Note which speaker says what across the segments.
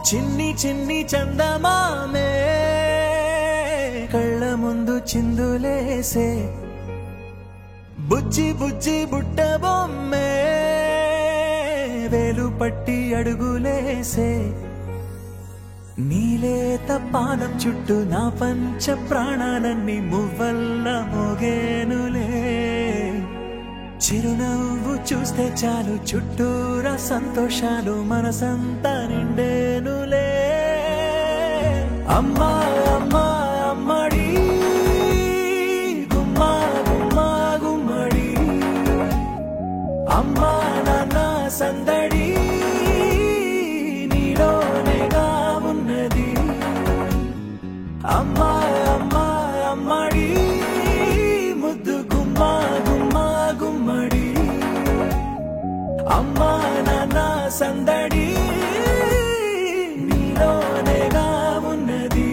Speaker 1: చిన్ని చిన్ని చందమామే కళ్ళ ముందు చిందులేసే బుజ్జి బుజ్జి బుట్ట బొమ్మే వేలు పట్టి అడుగులేసే నీలేత పానం చుట్టూ నా పంచ ప్రాణాలన్నీ మువ్వల్ల మోగేనులే చిరునవ్వు చూస్తే చాలు చుట్టూరా సంతోషాలు మనసంతా నిండేనులే అమ్మా అమ్మా అమ్మడి గుమ్మా గుమ్మా గుమ్మడి అమ్మా నాన్న సందడి నీలోనేగా ఉన్నది అమ్మా అమ్మా అమ్మడి ముద్దు గుమ్మా గుమ్మా గుమ్మడి అమ్మా నాన్న సందడి నీలోనేగా ఉన్నది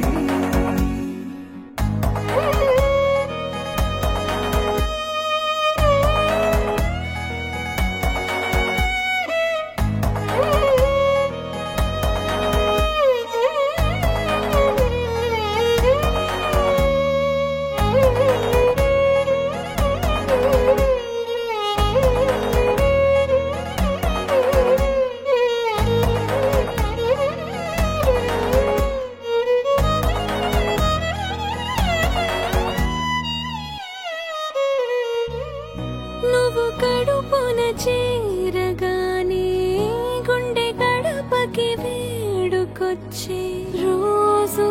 Speaker 2: నువ్వు కడుపున చేరగానే గుండె గడపకి వేడుకొచ్చే రోజు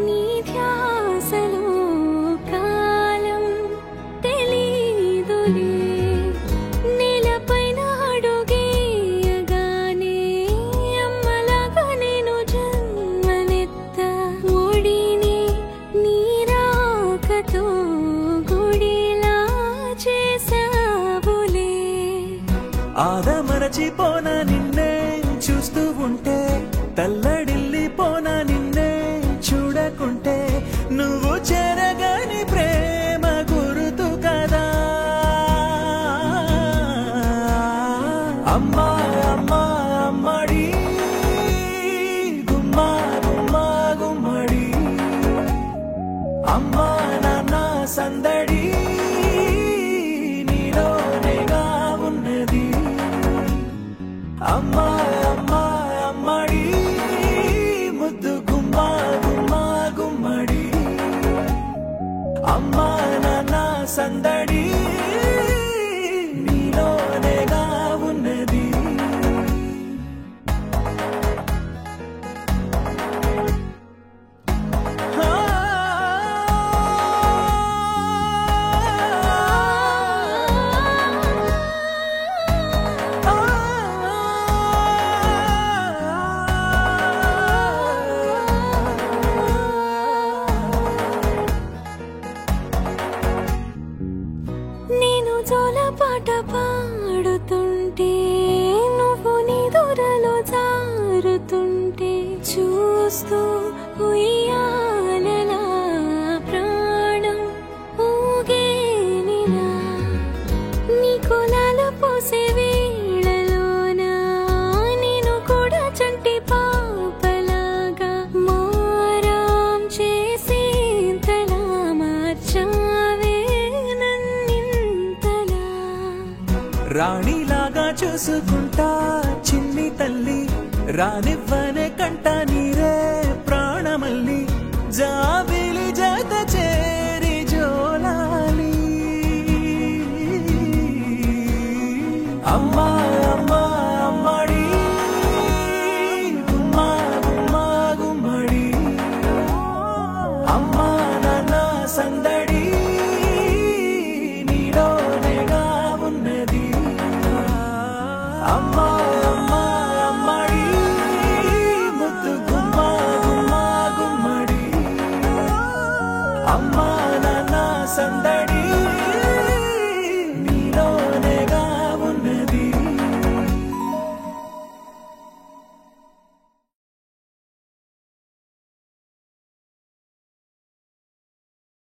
Speaker 2: నీ ధ్యాసలో కాలం తెలీదులే నేలపైన అడుగేయగానే అమ్మలాగా నేను జన్మనెత్త ఒడిని నీ రాకతో గుడిలా చేసావులే
Speaker 1: ఆదమరచిపోన నిన్నే చూస్తూ ఉంటే తల్లడిల్లిపోన నిన్నే చూడకుంటే నువ్వు చెరగని ప్రేమ గురుతు కదా అమ్మా అమ్మా అమ్మడి గుమ్మా గుమ్మా గుమ్మడి అమ్మా నాన్న సందడి నీలోనేగా ఉన్నది అమ్మా అమ్మా అమ్మడి ముద్దు గుమ్మా గుమ్మా గుమ్మడి అమ్మా నాన్న సందడి నీలోనేగా ఉన్నది
Speaker 2: నేను జోలపాట పాడుతుంటే నువ్వు నీ దూరలో జారుతుంటే చూస్తూ ఉయ్యాలలా ప్రాణం ఊగేనిలా నీ కులాలు పోసే వేళలోన నేను కూడా చంటి పాపలాగా మారాం చేసేంతలా మార్చావే నన్నింతలా
Speaker 1: రాణిలాగా చూసుకుంటా చిన్ని తల్లి రానివ్వనే కంట నీరే ప్రాణమల్లి జా